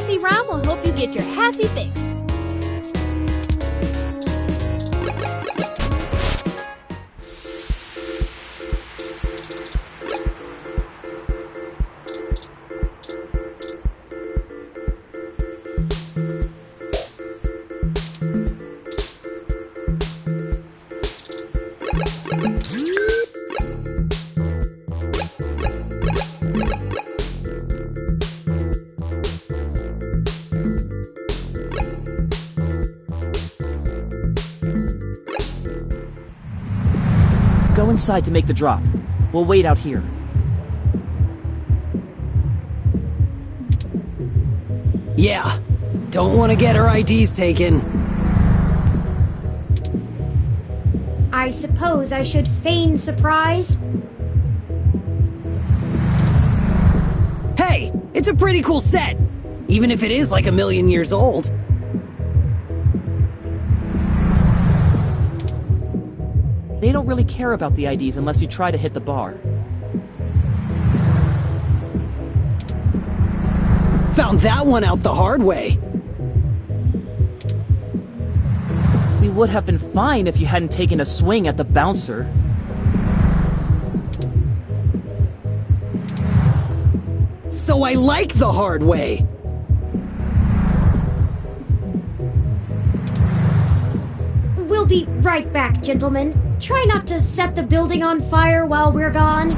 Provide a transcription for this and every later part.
Hassy Rhyme will help you get your Hassy fix. Go inside to make the drop. We'll wait out here. Yeah, don't want to get our IDs taken. I suppose I should feign surprise. Hey, it's a pretty cool set, even if it is like 1,000,000 years old. They don't really care about the IDs unless you try to hit the bar. Found that one out the hard way. We would have been fine if you hadn't taken a swing at the bouncer. So I like the hard way. We'll be right back, gentlemen. Try not to set the building on fire while we're gone.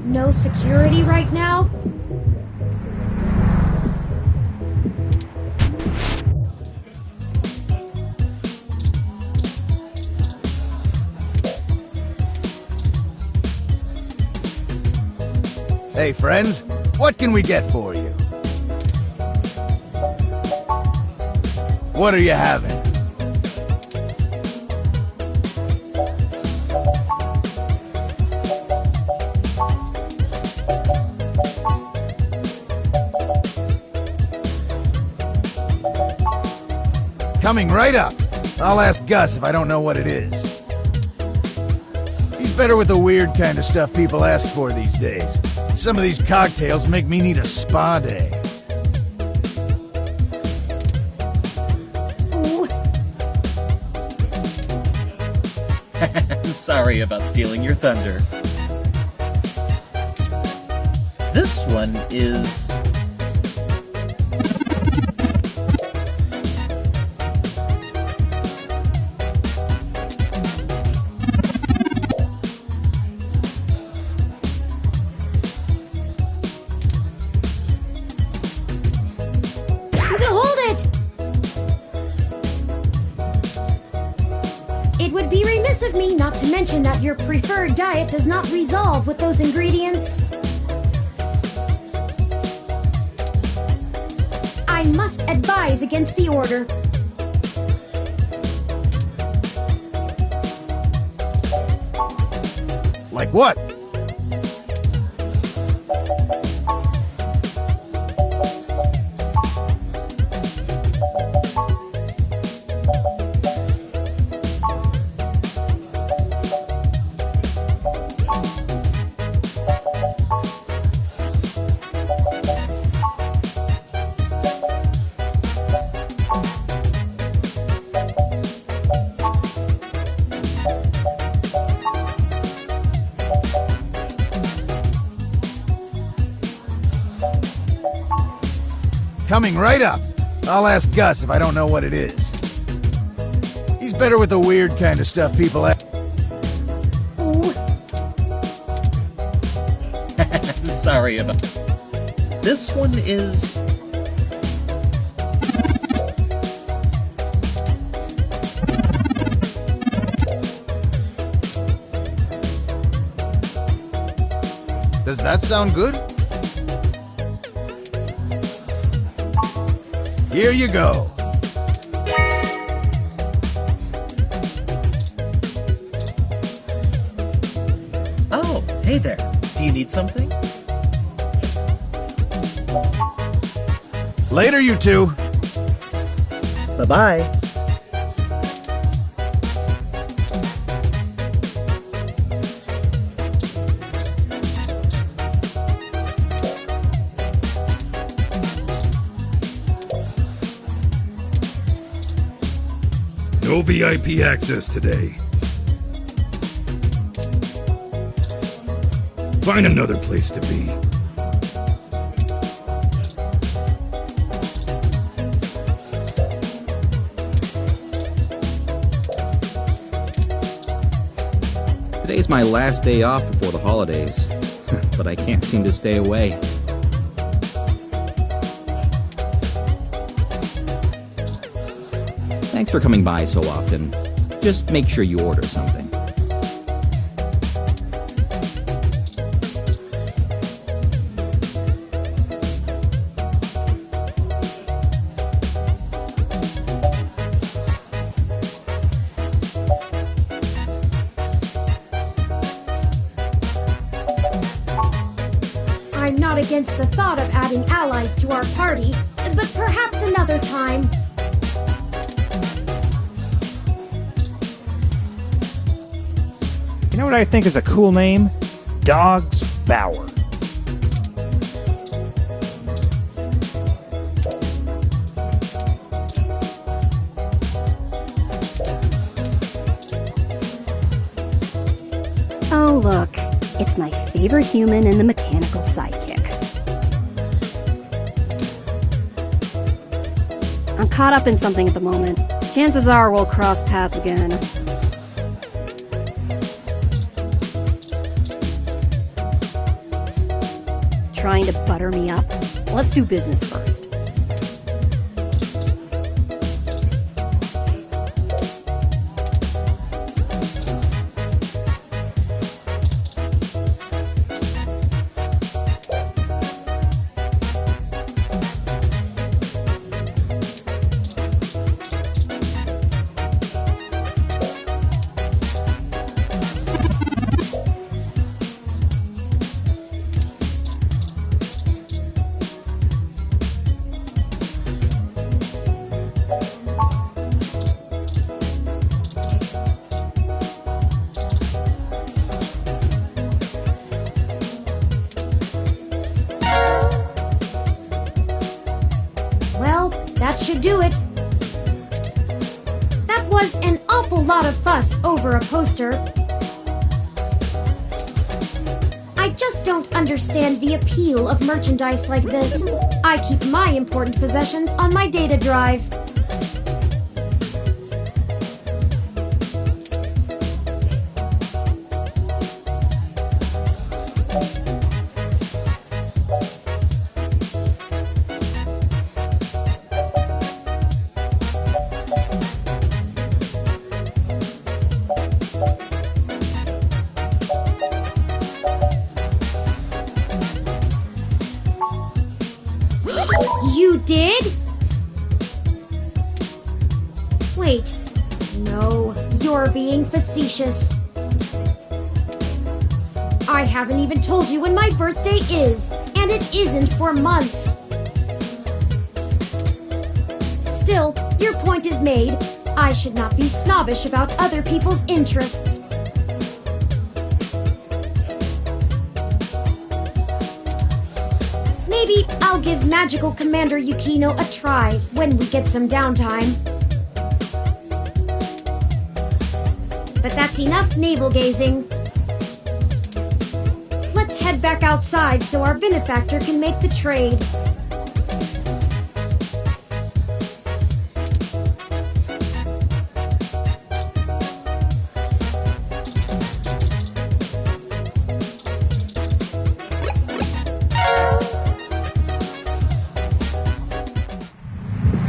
No security right now? Hey, friends, what can we get for you? What are you having? Coming right up. I'll ask Gus if I don't know what it is. He's better with the weird kind of stuff people ask for these days. Some of these cocktails make me need a spa day. Sorry about stealing your thunder. This one is... It would be remiss of me not to mention that your preferred diet does not resolve with those ingredients. I must advise against the order. Like what? Coming right up. I'll ask Gus if I don't know what it is. He's better with the weird kind of stuff people ask. Sorry about... This one is... Does that sound good? Here you go. Oh, hey there. Do you need something? Later, you two. Bye-bye. No VIP access today. Find another place to be. Today's my last day off before the holidays, but I can't seem to stay away. Thanks for coming by so often. Just make sure you order something. I'm not against the thought of adding allies to our party, but perhaps another time. You know what I think is a cool name? Dog's Bower. Oh, look. It's my favorite human and the mechanical sidekick. I'm caught up in something at the moment. Chances are we'll cross paths again. Trying to butter me up? Let's do business first. Well, that should do it. That was an awful lot of fuss over a poster. I just don't understand the appeal of merchandise like this. I keep my important possessions on my data drive. You did? Wait. No, you're being facetious. I haven't even told you when my birthday is, and it isn't for months. Still, your point is made. I should not be snobbish about other people's interests. Maybe I'll give Magical Commander Yukino a try when we get some downtime. But that's enough navel-gazing. Let's head back outside so our benefactor can make the trade.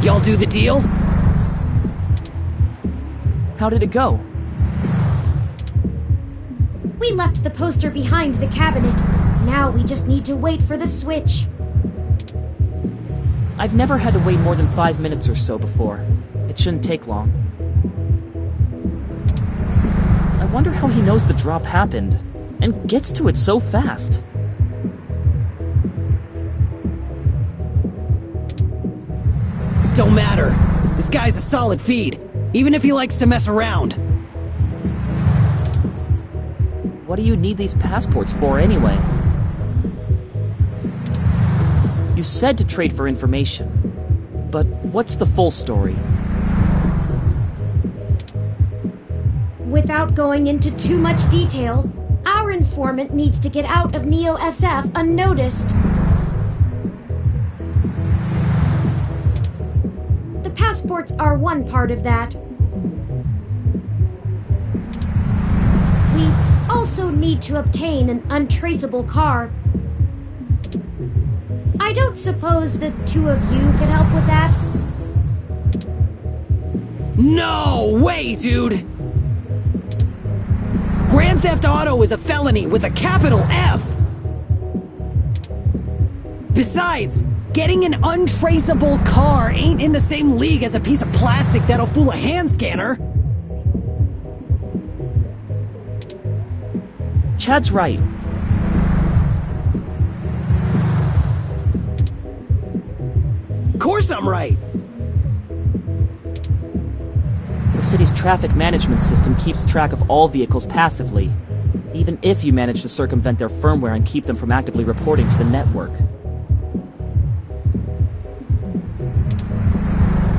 Y'all do the deal? How did it go? We left the poster behind the cabinet. Now we just need to wait for the switch. I've never had to wait more than 5 minutes or so before. It shouldn't take long. I wonder how he knows the drop happened, and gets to it so fast. Don't matter. This guy's a solid feed, even if he likes to mess around. What do you need these passports for anyway? You said to trade for information, but what's the full story? Without going into too much detail, our informant needs to get out of Neo SF unnoticed. The passports are one part of that. We also need to obtain an untraceable car. I don't suppose the two of you could help with that? No way, dude! Grand Theft Auto is a felony with a capital F! Besides, getting an untraceable car ain't in the same league as a piece of plastic that'll fool a hand scanner. Chad's right. Of course I'm right! The city's traffic management system keeps track of all vehicles passively, even if you manage to circumvent their firmware and keep them from actively reporting to the network.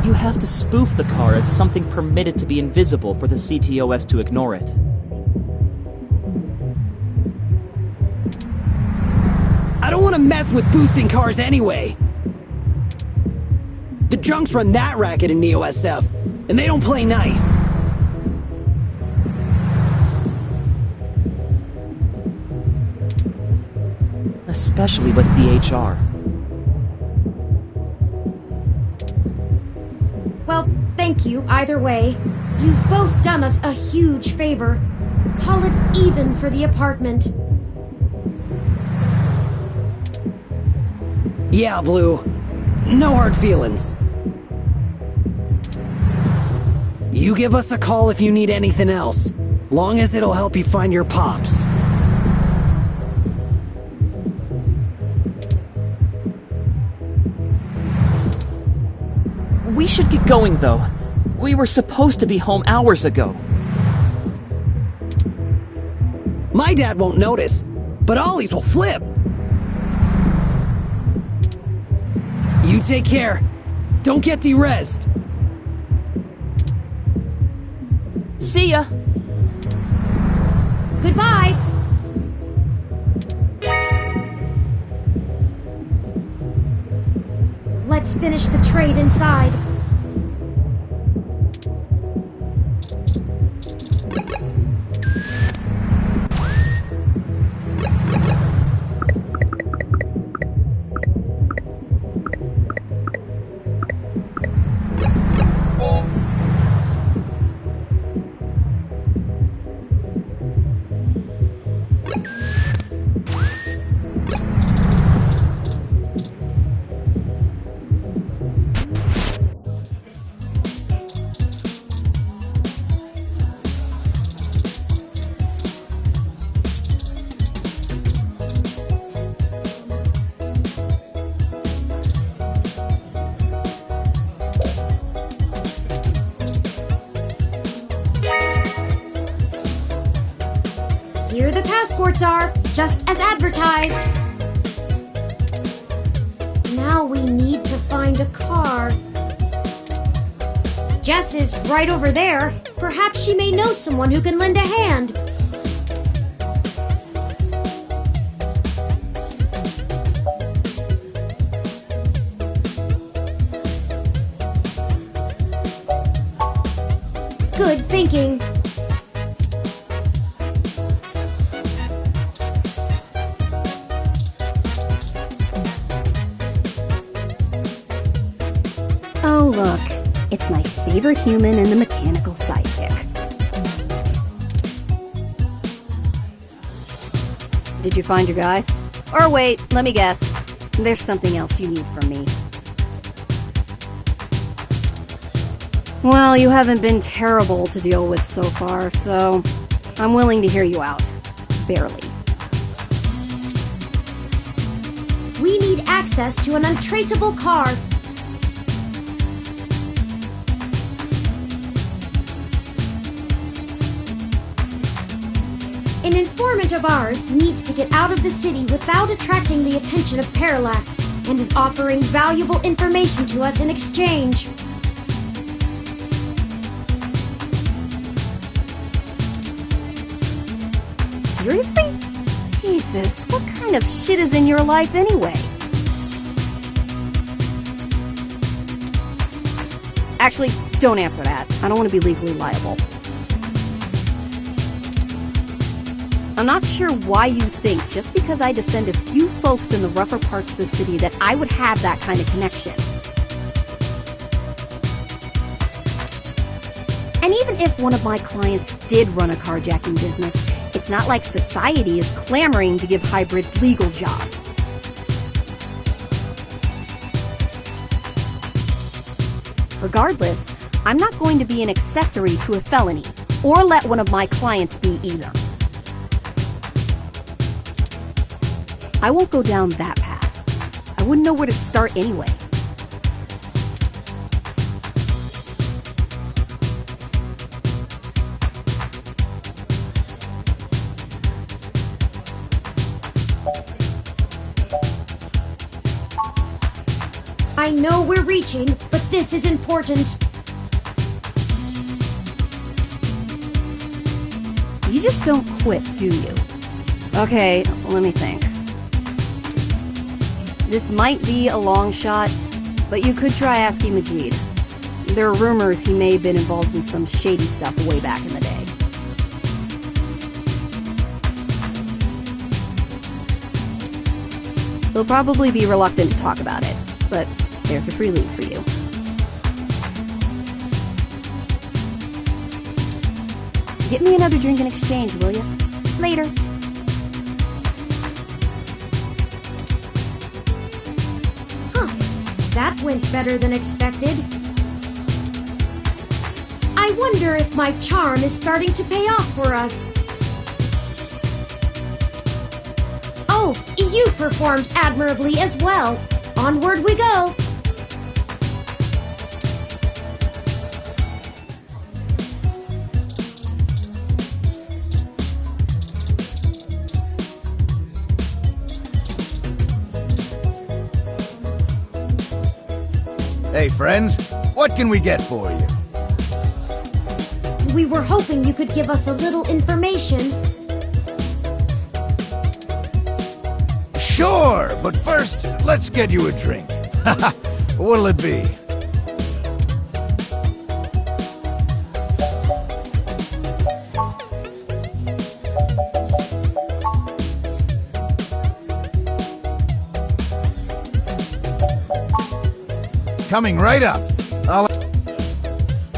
You have to spoof the car as something permitted to be invisible for the CTOS to ignore it. I don't want to mess with boosting cars anyway. The junks run that racket in Neo SF, and they don't play nice. Especially with the HR. Well, thank you either way. You've both done us a huge favor. Call it even for the apartment. Yeah, Blue. No hard feelings. You give us a call if you need anything else, long as it'll help you find your pops. We should get going, though. We were supposed to be home hours ago. My dad won't notice, but Ollie's will flip. You take care. Don't get de-rezzed. See ya! Goodbye! Let's finish the trade inside. Here the passports are, just as advertised. Now we need to find a car. Jess is right over there. Perhaps she may know someone who can lend a hand. Good thinking. Oh, look. It's my favorite human and the mechanical sidekick. Did you find your guy? Or wait, let me guess. There's something else you need from me. Well, you haven't been terrible to deal with so far, so I'm willing to hear you out. Barely. We need access to an untraceable car. An informant of ours needs to get out of the city without attracting the attention of Parallax, and is offering valuable information to us in exchange. Seriously? Jesus, what kind of shit is in your life anyway? Actually, don't answer that. I don't want to be legally liable. I'm not sure why you think just because I defend a few folks in the rougher parts of the city that I would have that kind of connection. And even if one of my clients did run a carjacking business, it's not like society is clamoring to give hybrids legal jobs. Regardless, I'm not going to be an accessory to a felony, or let one of my clients be either. I won't go down that path. I wouldn't know where to start anyway. I know we're reaching, but this is important. You just don't quit, do you? Okay, let me think. This might be a long shot, but you could try asking Majid. There are rumors he may have been involved in some shady stuff way back in the day. He'll probably be reluctant to talk about it, but there's a free lead for you. Get me another drink in exchange, will you? Later. That went better than expected. I wonder if my charm is starting to pay off for us. Oh, you performed admirably as well. Onward we go. Hey, friends, what can we get for you? We were hoping you could give us a little information. Sure, but first, let's get you a drink. What'll it be? Coming right up.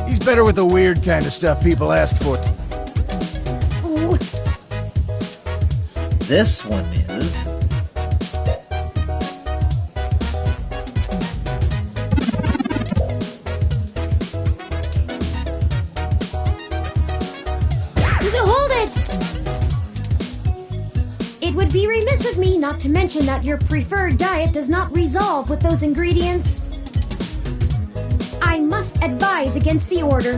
He's better with the weird kind of stuff people ask for. Ooh. This one is... Hold it! It would be remiss of me not to mention that your preferred diet does not resolve with those ingredients. I must advise against the order.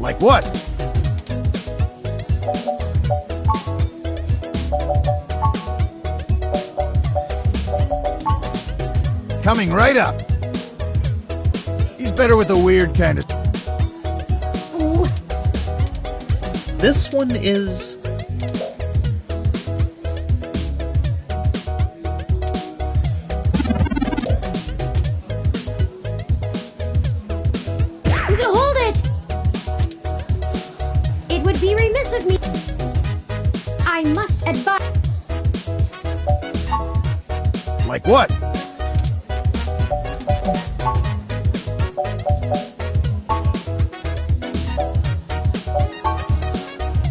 Like what? Coming right up. He's better with the weird kind of... Ooh. This one is... Hold it! It would be remiss of me. I must advise... Like what?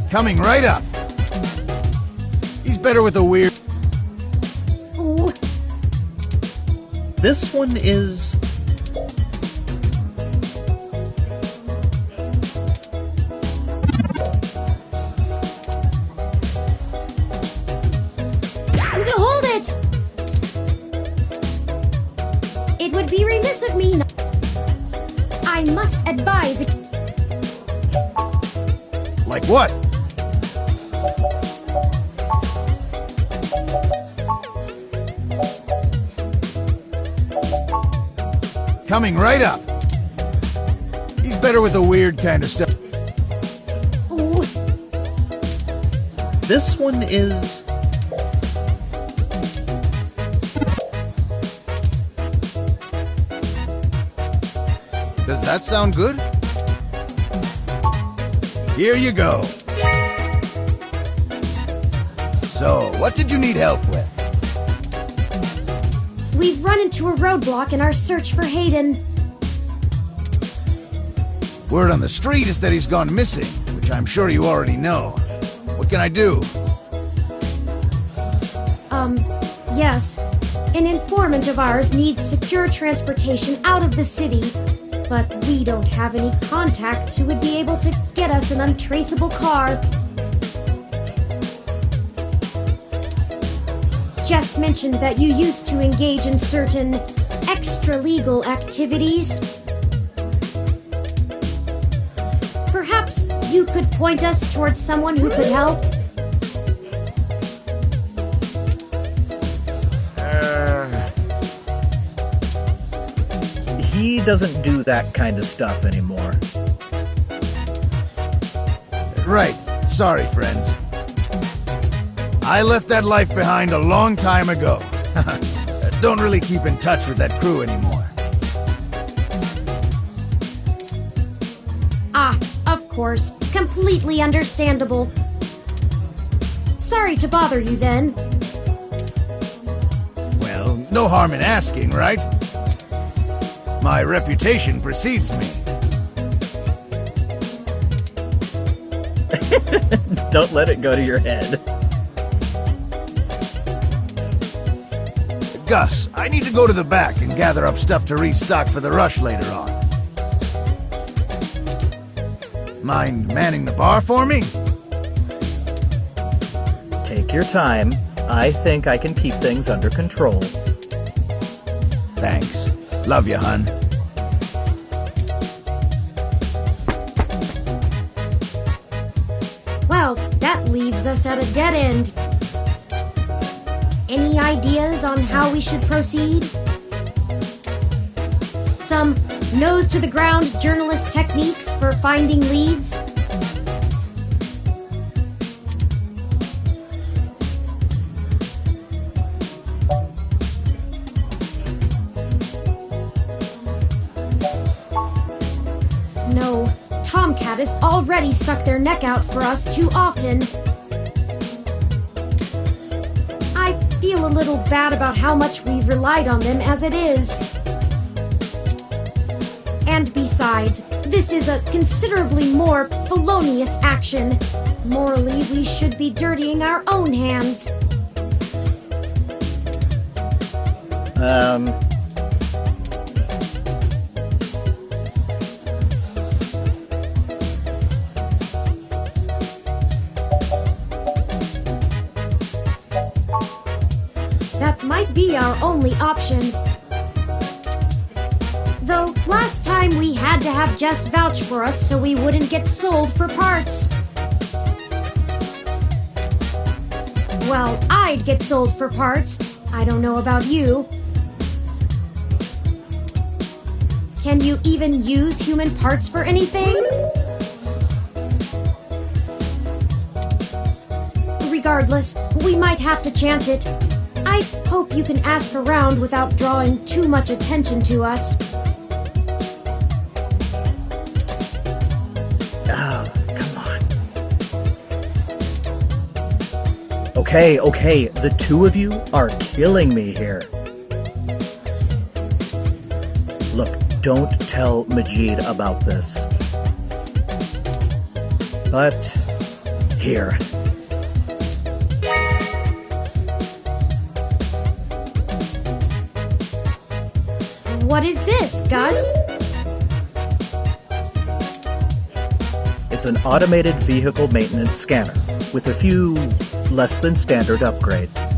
Coming right up. He's better with the weird... Ooh. This one is... Hold it! It would be remiss of me not... I must advise... Like what? Coming right up. He's better with the weird kind of stuff. Ooh. This one is... Does that sound good? Here you go. So, what did you need help with? We've run into a roadblock in our search for Hayden. Word on the street is that he's gone missing, which I'm sure you already know. What can I do? Yes. An informant of ours needs secure transportation out of the city, but we don't have any contacts who would be able to get us an untraceable car. Jess mentioned that you used to engage in certain extra-legal activities. Perhaps you could point us towards someone who could help? He doesn't do that kind of stuff anymore. Right. Sorry, friends. I left that life behind a long time ago. Don't really keep in touch with that crew anymore. Ah, of course. Completely understandable. Sorry to bother you then. Well, no harm in asking, right? My reputation precedes me. Don't let it go to your head. Gus, I need to go to the back and gather up stuff to restock for the rush later on. Mind manning the bar for me? Take your time. I think I can keep things under control. Thanks. Love you, hun. Well, that leaves us at a dead end. Any ideas on how we should proceed? Some nose-to-the-ground journalist techniques for finding leads? No, Tomcat has already stuck their neck out for us too often. I feel a little bad about how much we've relied on them as it is. And besides, this is a considerably more felonious action. Morally, we should be dirtying our own hands. That might be our only option. Though, last time we had to have Jess vouch for us so we wouldn't get sold for parts. Well, I'd get sold for parts. I don't know about you. Can you even use human parts for anything? Regardless, we might have to chance it. I hope you can ask around without drawing too much attention to us. Oh, come on. Okay, the two of you are killing me here. Look, don't tell Majid about this. But, here. What is this, Gus? It's an automated vehicle maintenance scanner with a few less than standard upgrades.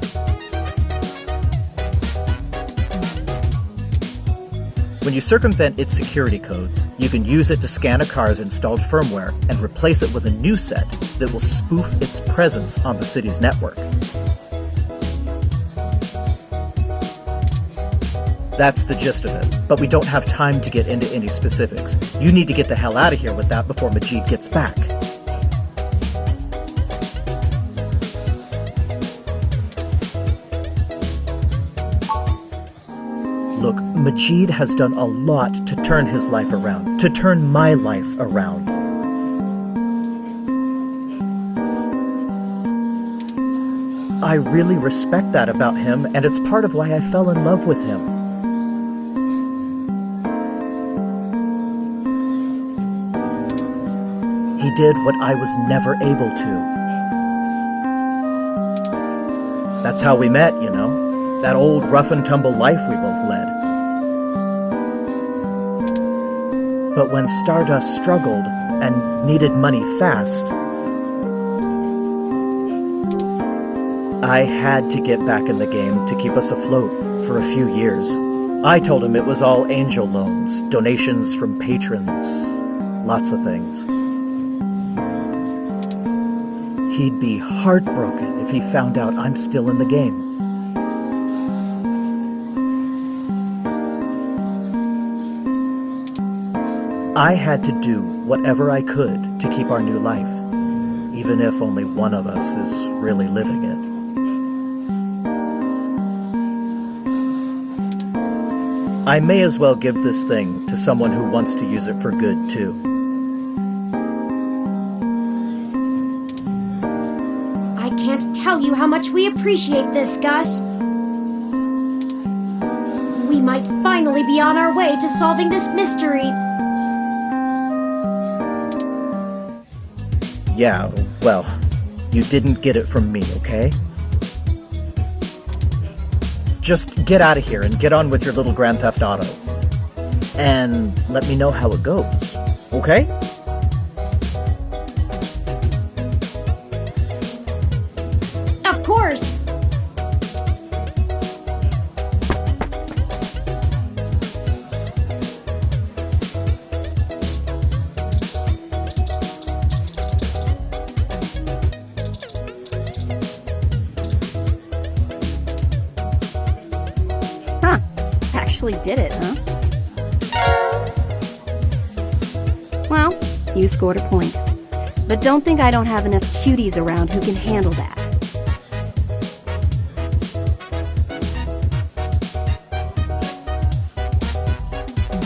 When you circumvent its security codes, you can use it to scan a car's installed firmware and replace it with a new set that will spoof its presence on the city's network. That's the gist of it, but we don't have time to get into any specifics. You need to get the hell out of here with that before Majid gets back. Look, Majid has done a lot to turn his life around, to turn my life around. I really respect that about him, and it's part of why I fell in love with him. He did what I was never able to. That's how we met, you know? That old rough-and-tumble life we both led. But when Stardust struggled and needed money fast, I had to get back in the game to keep us afloat for a few years. I told him it was all angel loans, donations from patrons, lots of things. He'd be heartbroken if he found out I'm still in the game. I had to do whatever I could to keep our new life, even if only one of us is really living it. I may as well give this thing to someone who wants to use it for good, too. I can't tell you how much we appreciate this, Gus. We might finally be on our way to solving this mystery. Yeah, well, you didn't get it from me, okay? Just get out of here and get on with your little Grand Theft Auto. And let me know how it goes, okay? Of course! Actually did it, huh? Well, you scored a point. But don't think I don't have enough cuties around who can handle that.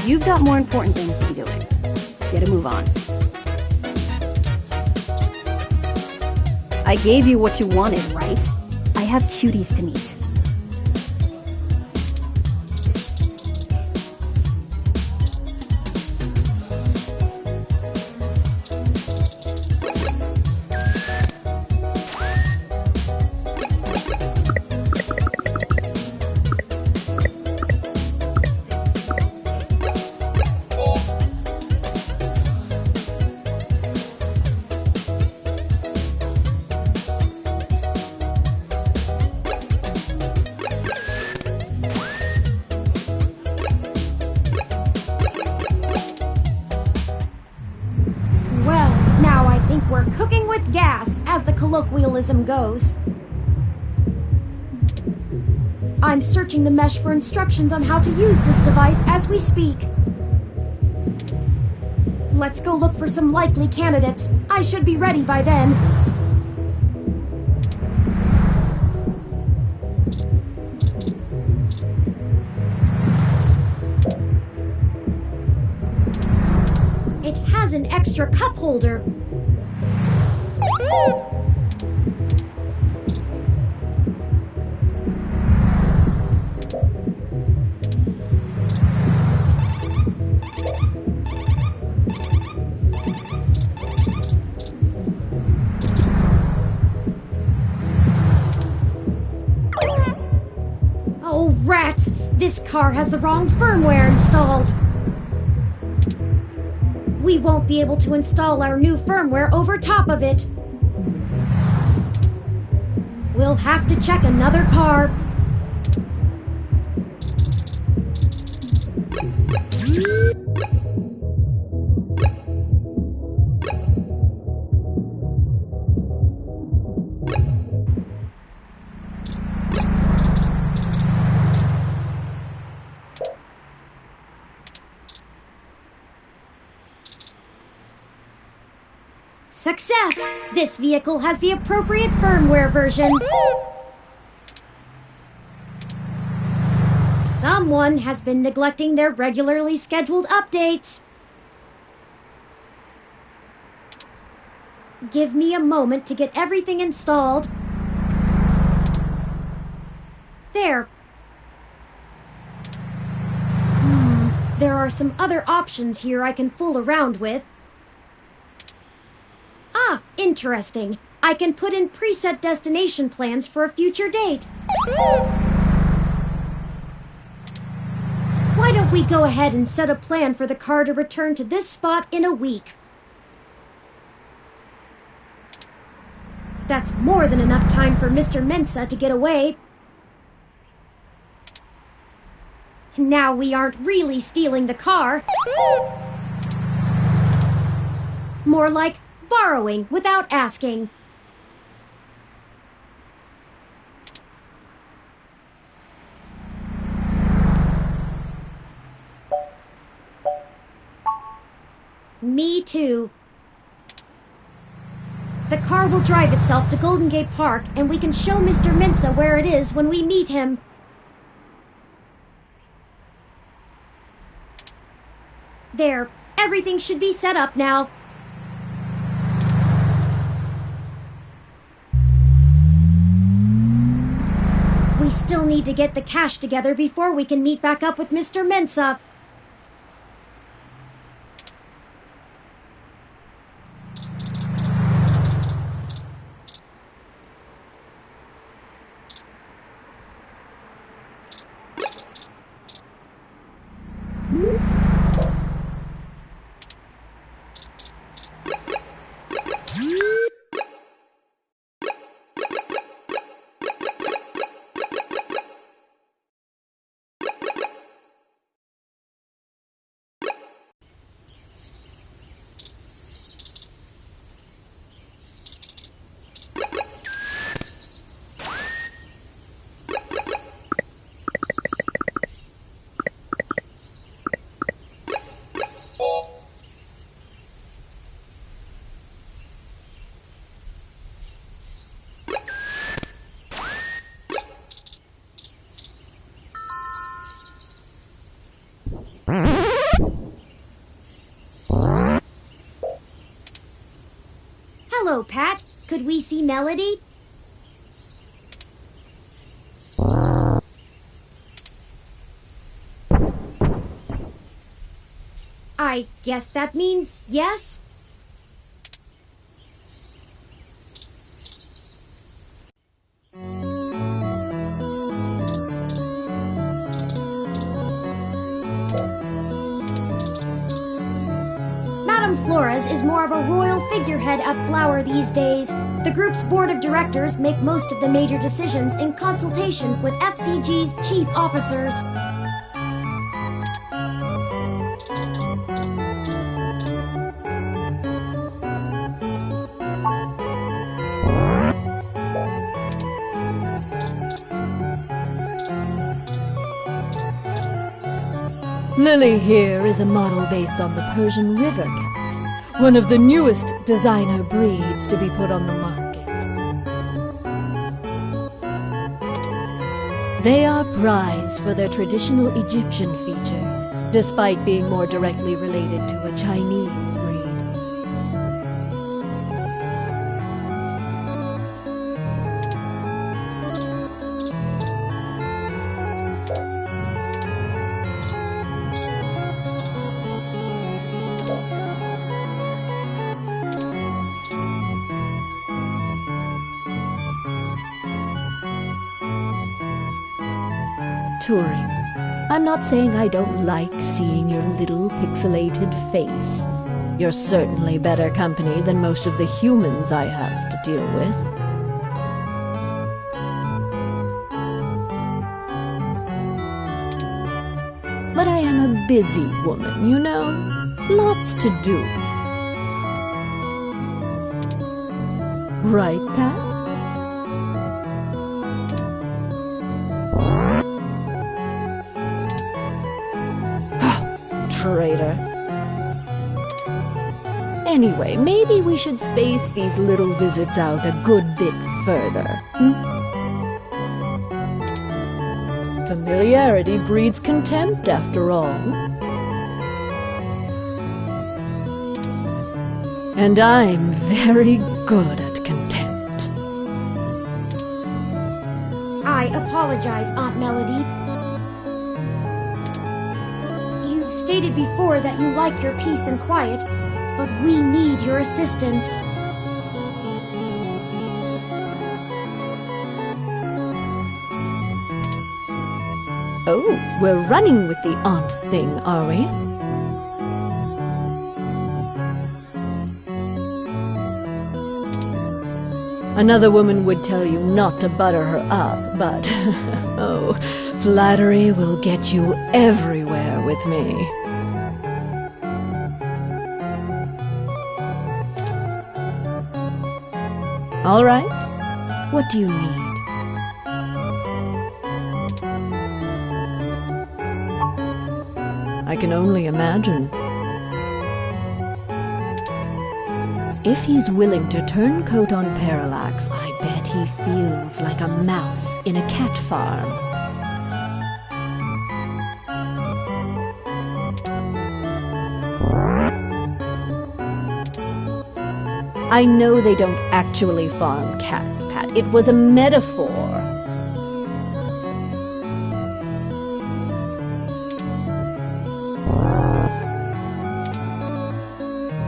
You've got more important things to be doing. Get a move on. I gave you what you wanted, right? I have cuties to meet. Colloquialism goes. I'm searching the mesh for instructions on how to use this device as we speak. Let's go look for some likely candidates. I should be ready by then. It has an extra cup holder. Rats! This car has the wrong firmware installed. We won't be able to install our new firmware over top of it. We'll have to check another car. Success! This vehicle has the appropriate firmware version. Someone has been neglecting their regularly scheduled updates. Give me a moment to get everything installed. There. There are some other options here I can fool around with. Ah, interesting. I can put in preset destination plans for a future date. Why don't we go ahead and set a plan for the car to return to this spot in a week? That's more than enough time for Mr. Mensa to get away. Now we aren't really stealing the car. More like borrowing without asking. Me too. The car will drive itself to Golden Gate Park, and we can show Mr. Mensa where it is when we meet him. There, everything should be set up now. We still need to get the cash together before we can meet back up with Mr. Mensa. Hello, Pat. Could we see Melody? I guess that means yes? Flores is more of a royal figurehead at Flower these days. The group's board of directors make most of the major decisions in consultation with FCG's chief officers. Lily here is a model based on the Persian River Cat, one of the newest designer breeds to be put on the market. They are prized for their traditional Egyptian features, despite being more directly related to a Chinese breed. Turing. I'm not saying I don't like seeing your little pixelated face. You're certainly better company than most of the humans I have to deal with. But I am a busy woman, you know? Lots to do. Right, Pat? Traitor. Anyway, maybe we should space these little visits out a good bit further. Familiarity breeds contempt, after all. And I'm very good at contempt. I apologize, Aunt Melody. You've stated before that you like your peace and quiet, but we need your assistance. Oh, we're running with the aunt thing, are we? Another woman would tell you not to butter her up, but oh, flattery will get you everywhere with me. All right, what do you need? I can only imagine. If he's willing to turn coat on Parallax, I bet he feels like a mouse in a cat farm. I know they don't actually farm cats, Pat. It was a metaphor.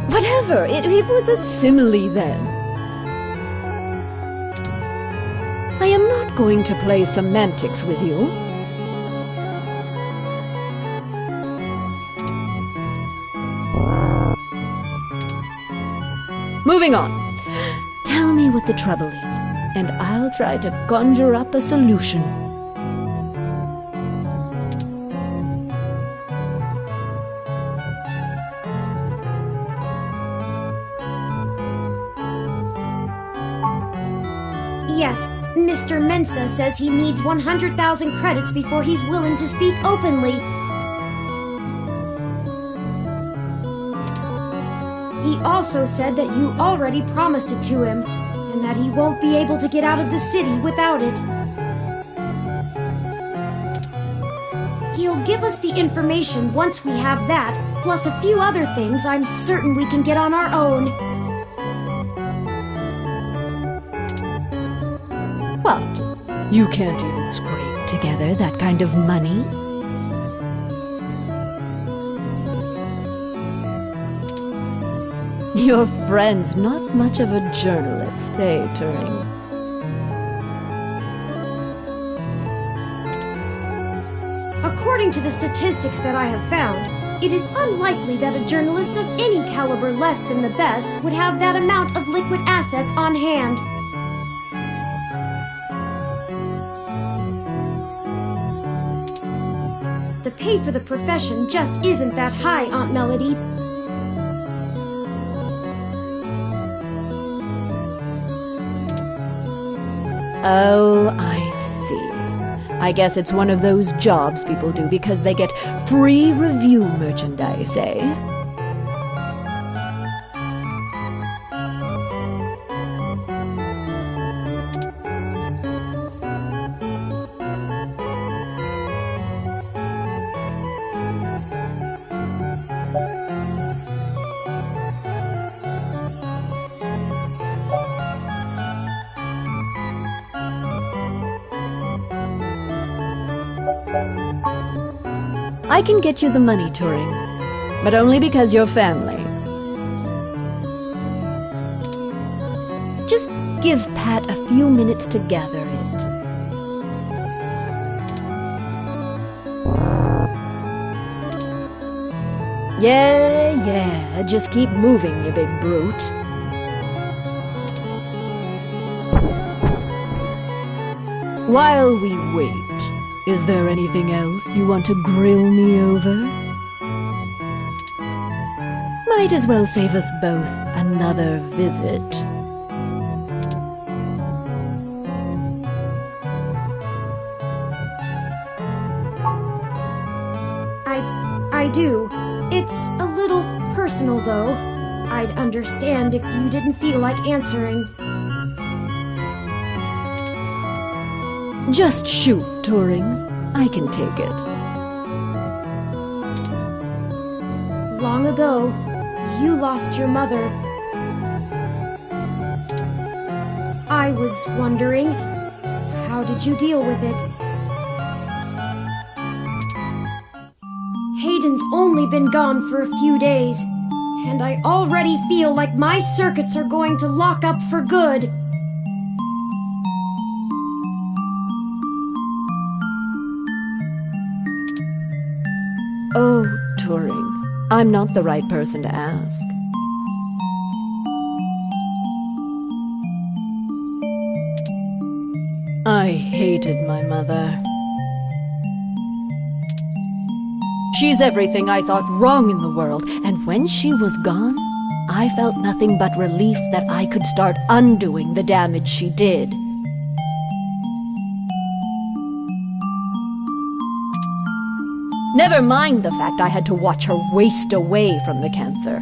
Whatever, it was a simile then. I am not going to play semantics with you. Moving on. Tell me what the trouble is, and I'll try to conjure up a solution. Yes, Mr. Mensa says he needs 100,000 credits before he's willing to speak openly. He also said that you already promised it to him, and that he won't be able to get out of the city without it. He'll give us the information once we have that, plus a few other things I'm certain we can get on our own. What? You can't even scrape together that kind of money? Your friend's not much of a journalist, eh, Turing? According to the statistics that I have found, it is unlikely that a journalist of any caliber less than the best would have that amount of liquid assets on hand. The pay for the profession just isn't that high, Aunt Melody. Oh, I see. I guess it's one of those jobs people do because they get free review merchandise, eh? I can get you the money, Turing, but only because you're family. Just give Pat a few minutes to gather it. Yeah, just keep moving, you big brute. While we wait, is there anything else you want to grill me over? Might as well save us both another visit. I do. It's a little personal, though. I'd understand if you didn't feel like answering. Just shoot, Turing. I can take it. Long ago, you lost your mother. I was wondering, how did you deal with it? Hayden's only been gone for a few days, and I already feel like my circuits are going to lock up for good. Oh, Turing, I'm not the right person to ask. I hated my mother. She's everything I thought wrong in the world, and when she was gone, I felt nothing but relief that I could start undoing the damage she did. Never mind the fact I had to watch her waste away from the cancer.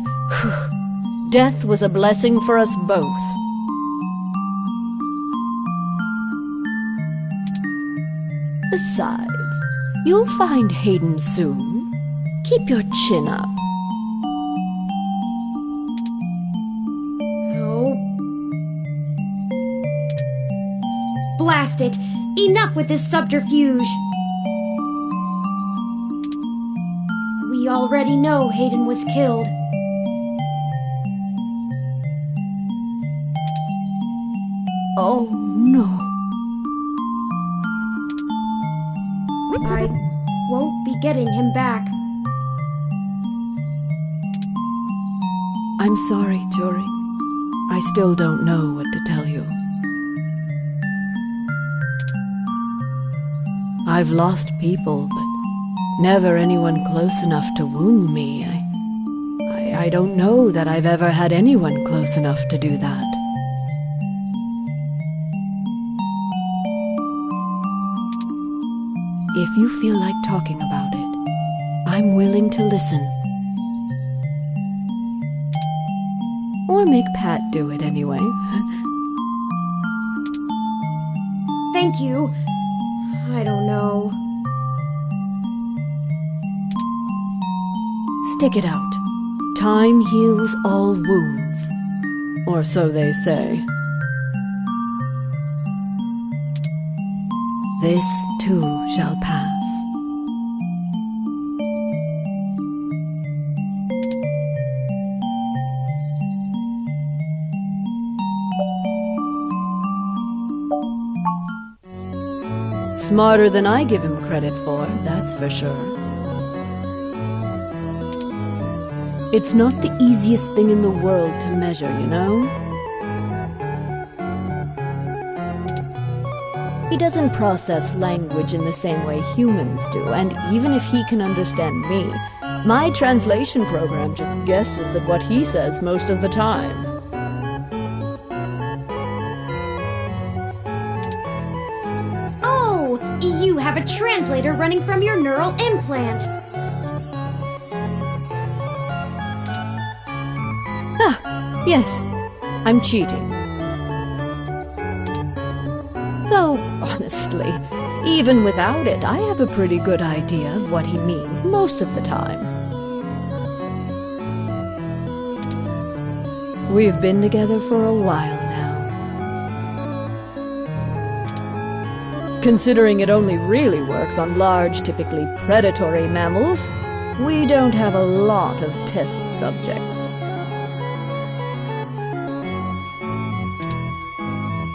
Death was a blessing for us both. Besides, you'll find Hayden soon. Keep your chin up. Oh. Blast it! Enough with this subterfuge! We already know Hayden was killed. Oh, no. I won't be getting him back. I'm sorry, Turing. I still don't know what to tell you. I've lost people, but never anyone close enough to wound me. I don't know that I've ever had anyone close enough to do that. If you feel like talking about it, I'm willing to listen. Or make Pat do it anyway. Thank you. I don't know. Stick it out. Time heals all wounds. Or so they say. This too shall pass. Smarter than I give him credit for, that's for sure. It's not the easiest thing in the world to measure, you know? He doesn't process language in the same way humans do, and even if he can understand me, my translation program just guesses at what he says most of the time. You have a translator running from your neural implant. Ah, yes, I'm cheating. Though, honestly, even without it, I have a pretty good idea of what he means most of the time. We've been together for a while now. Considering it only really works on large, typically predatory mammals, we don't have a lot of test subjects.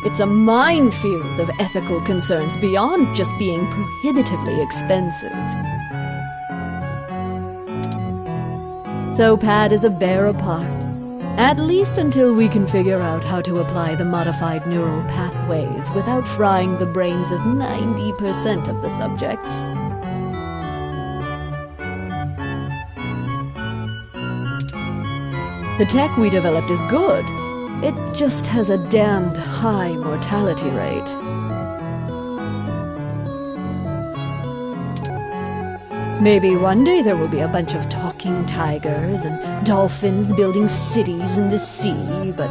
It's a minefield of ethical concerns beyond just being prohibitively expensive. So Pat is a bear apart. At least until we can figure out how to apply the modified neural pathways without frying the brains of 90% of the subjects. The tech we developed is good. It just has a damned high mortality rate. Maybe one day there will be a bunch of talking tigers and dolphins building cities in the sea, but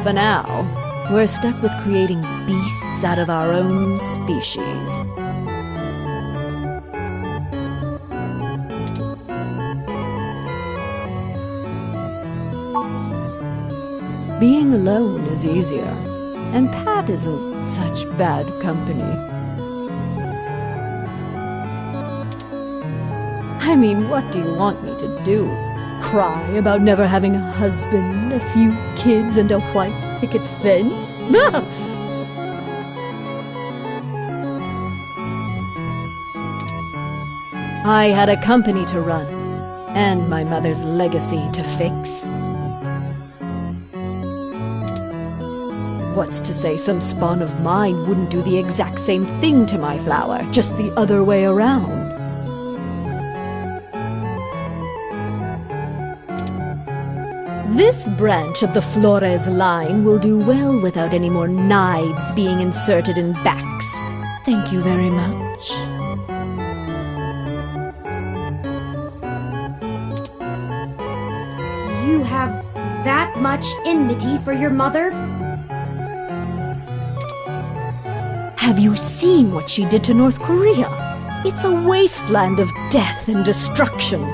for now, we're stuck with creating beasts out of our own species. Being alone is easier, and Pat isn't such bad company. I mean, what do you want me to do? Cry about never having a husband, a few kids, and a white picket fence? I had a company to run, and my mother's legacy to fix. What's to say some spawn of mine wouldn't do the exact same thing to my flower, just the other way around? This branch of the Flores line will do well without any more knives being inserted in backs. Thank you very much. You have that much enmity for your mother? Have you seen what she did to North Korea? It's a wasteland of death and destruction.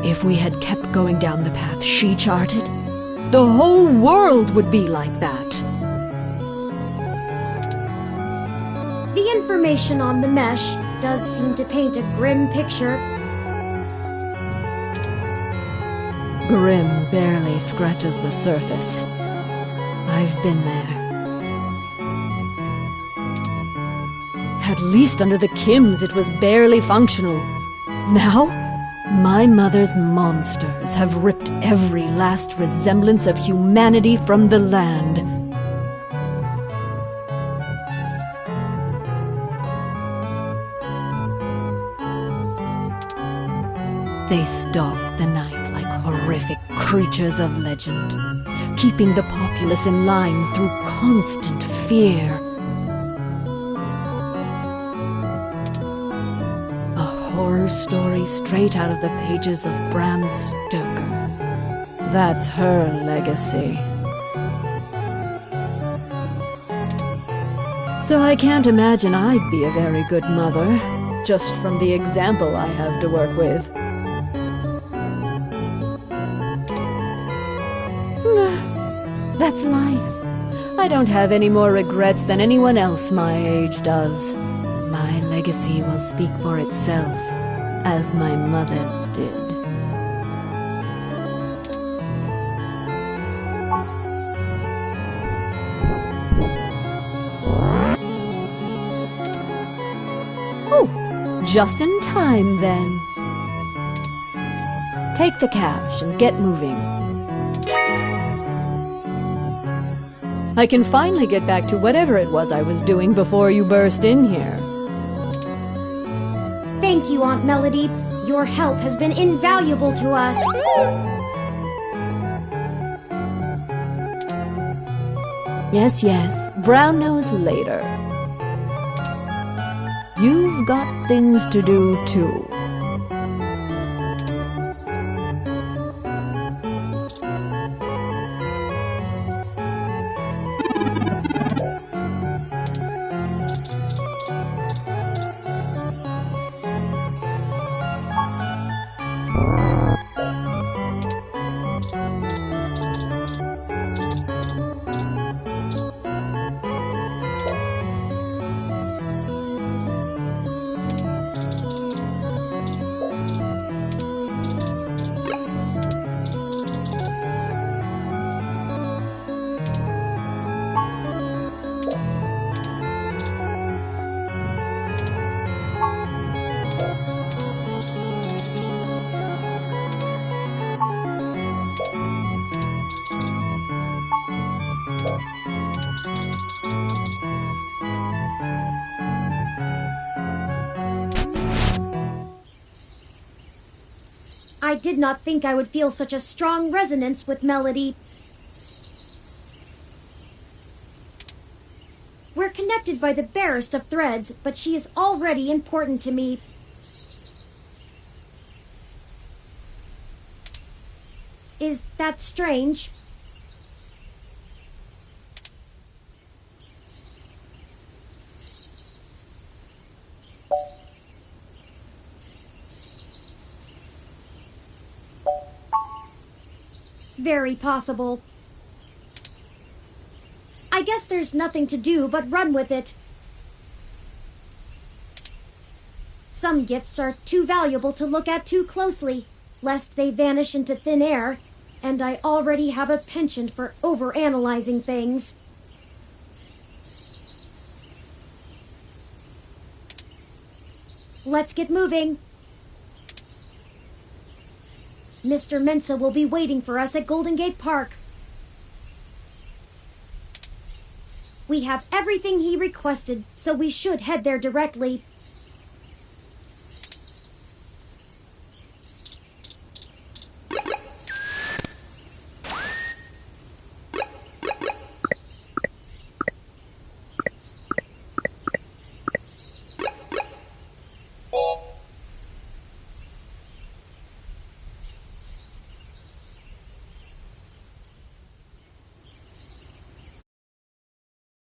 If we had kept going down the path she charted, the whole world would be like that. The information on the mesh does seem to paint a grim picture. Grim barely scratches the surface. I've been there. At least under the Kims it was barely functional. Now, my mother's monsters have ripped every last resemblance of humanity from the land. They stalk the night like horrific creatures of legend, keeping the populace in line through constant fear. Horror story straight out of the pages of Bram Stoker. That's her legacy. So I can't imagine I'd be a very good mother, just from the example I have to work with. That's life. I don't have any more regrets than anyone else my age does. My legacy will speak for itself, as my mother's did. Oh, just in time then. Take the cash and get moving. I can finally get back to whatever it was I was doing before you burst in here. Thank you, Aunt Melody. Your help has been invaluable to us. Yes, brown nose later. You've got things to do, too. did not think I would feel such a strong resonance with Melody. We're connected by the barest of threads, but she is already important to me. Is that strange? Very possible. I guess there's nothing to do but run with it. Some gifts are too valuable to look at too closely, lest they vanish into thin air, and I already have a penchant for overanalyzing things. Let's get moving. Mr. Mensa will be waiting for us at Golden Gate Park. We have everything he requested, so we should head there directly.